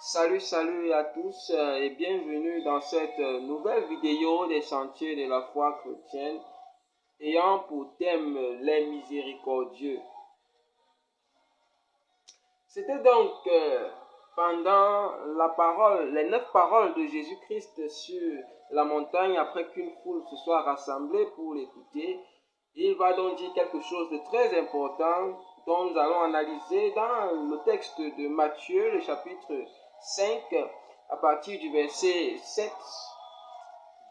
Salut à tous et bienvenue dans cette nouvelle vidéo des sentiers de la foi chrétienne ayant pour thème les miséricordieux. C'était donc pendant les 9 paroles de Jésus-Christ sur la montagne après qu'une foule se soit rassemblée pour l'écouter. Il va donc dire quelque chose de très important dont nous allons analyser dans le texte de Matthieu, le chapitre 5, à partir du verset 7,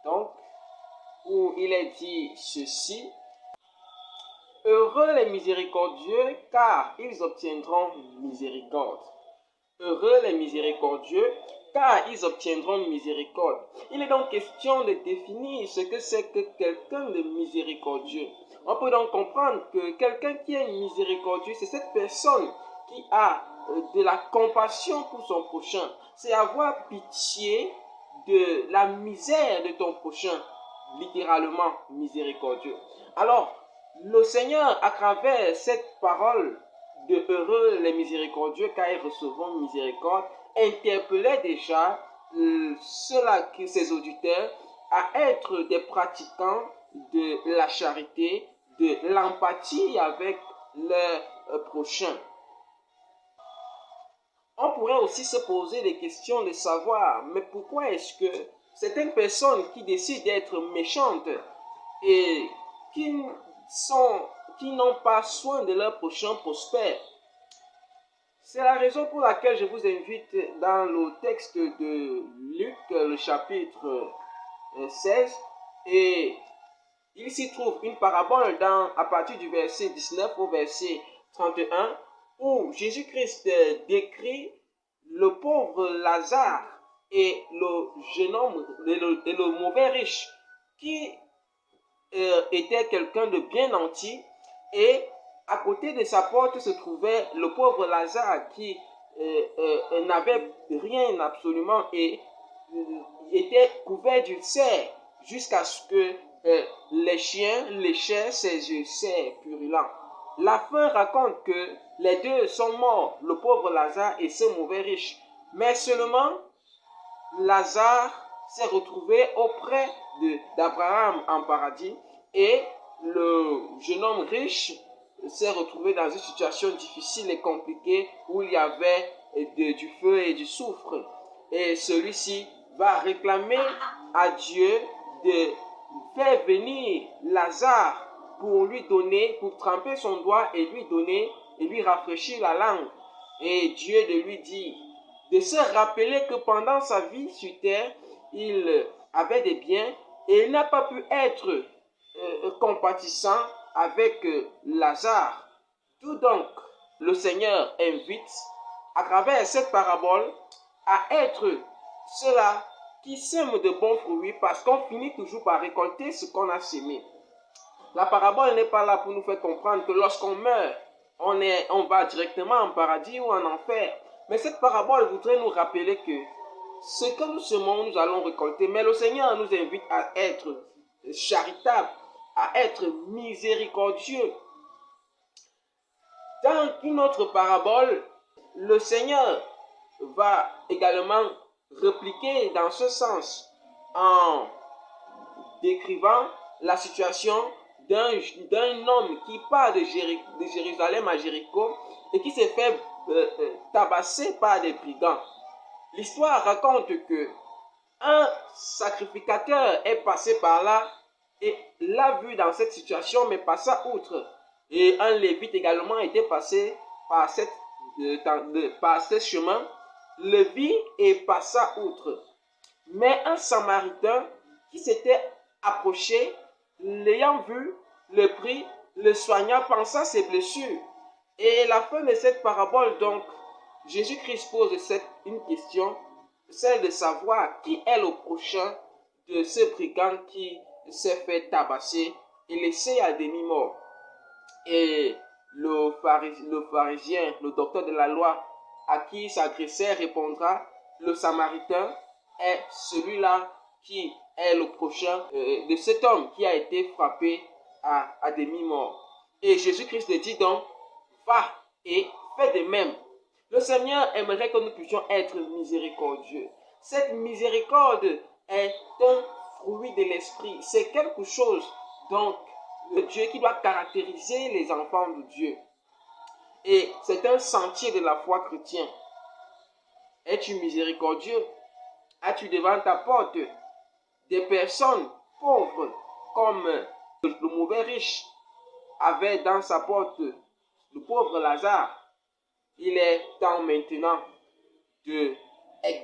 donc, où il est dit ceci: Heureux les miséricordieux, car ils obtiendront miséricorde. Heureux les miséricordieux, car ils obtiendront miséricorde. Il est donc question de définir ce que c'est que quelqu'un de miséricordieux. On peut donc comprendre que quelqu'un qui est miséricordieux, c'est cette personne qui a de la compassion pour son prochain. C'est avoir pitié de la misère de ton prochain, littéralement miséricordieux. Alors, le Seigneur, à travers cette parole de heureux les miséricordieux, car ils recevront miséricorde, interpellait déjà ses auditeurs à être des pratiquants de la charité, de l'empathie avec leur prochain. On pourrait aussi se poser des questions de savoir, mais pourquoi est-ce que certaines personnes qui décident d'être méchantes et qui n'ont pas soin de leur prochain prospèrent? C'est la raison pour laquelle je vous invite dans le texte de Luc, le chapitre 16, et il s'y trouve une parabole à partir du verset 19 au verset 31, où Jésus-Christ décrit le pauvre Lazare et le jeune homme et le mauvais riche qui était quelqu'un de bien nanti, et à côté de sa porte se trouvait le pauvre Lazare qui n'avait rien absolument et était couvert d'ulcères jusqu'à ce que les chiens léchaient ses ulcères purulents. La fin raconte que les deux sont morts, le pauvre Lazare et ce mauvais riche. Mais seulement Lazare s'est retrouvé auprès d'Abraham en paradis, et le jeune homme riche s'est retrouvé dans une situation difficile et compliquée où il y avait du feu et du soufre. Et celui-ci va réclamer à Dieu de faire venir Lazare pour lui donner, pour tremper son doigt et lui donner, et lui rafraîchir la langue. Et Dieu de lui dire de se rappeler que pendant sa vie sur terre, il avait des biens et il n'a pas pu être compatissant avec Lazare. Tout donc, le Seigneur invite à travers cette parabole à être ceux-là qui sèment de bons fruits, parce qu'on finit toujours par récolter ce qu'on a semé. La parabole n'est pas là pour nous faire comprendre que lorsqu'on meurt, on va directement en paradis ou en enfer. Mais cette parabole voudrait nous rappeler que ce que nous semons, nous allons récolter. Mais le Seigneur nous invite à être charitable, à être miséricordieux. Dans une autre parabole, le Seigneur va également répliquer dans ce sens en décrivant la situation d'un homme qui part de Jérusalem à Jéricho et qui s'est fait tabasser par des brigands. L'histoire raconte que un sacrificateur est passé par là et l'a vu dans cette situation, mais passa outre. Et un lévite également était passé par ce chemin, le vit et passa outre. Mais un samaritain qui s'était approché, l'ayant vu, le prit, le soigna, pansa ses blessures. Et la fin de cette parabole, donc, Jésus-Christ pose une question, celle de savoir qui est le prochain de ce brigand qui s'est fait tabasser et laisser à demi-mort. Et le pharisien, le docteur de la loi, à qui il s'adressait, répondra: le samaritain est celui-là qui est le prochain de cet homme qui a été frappé à demi-mort. Et Jésus-Christ dit donc: va et fais de même. Le Seigneur aimerait que nous puissions être miséricordieux. Cette miséricorde est un fruit de l'esprit. C'est quelque chose, donc, de Dieu qui doit caractériser les enfants de Dieu. Et c'est un sentier de la foi chrétienne. Es-tu miséricordieux? As-tu devant ta porte des personnes pauvres comme le mauvais riche avait dans sa porte le pauvre Lazare? Il est temps maintenant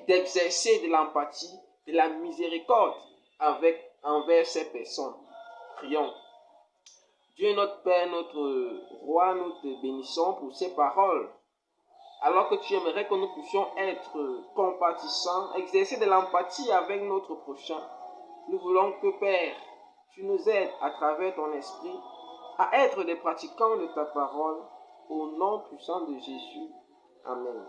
d'exercer de l'empathie, de la miséricorde envers ces personnes. Prions. Dieu notre Père, notre Roi, nous te bénissons pour ces paroles. Alors que tu aimerais que nous puissions être compatissants, exercer de l'empathie avec notre prochain, nous voulons que, Père, tu nous aides à travers ton esprit à être des pratiquants de ta parole, au nom puissant de Jésus. Amen.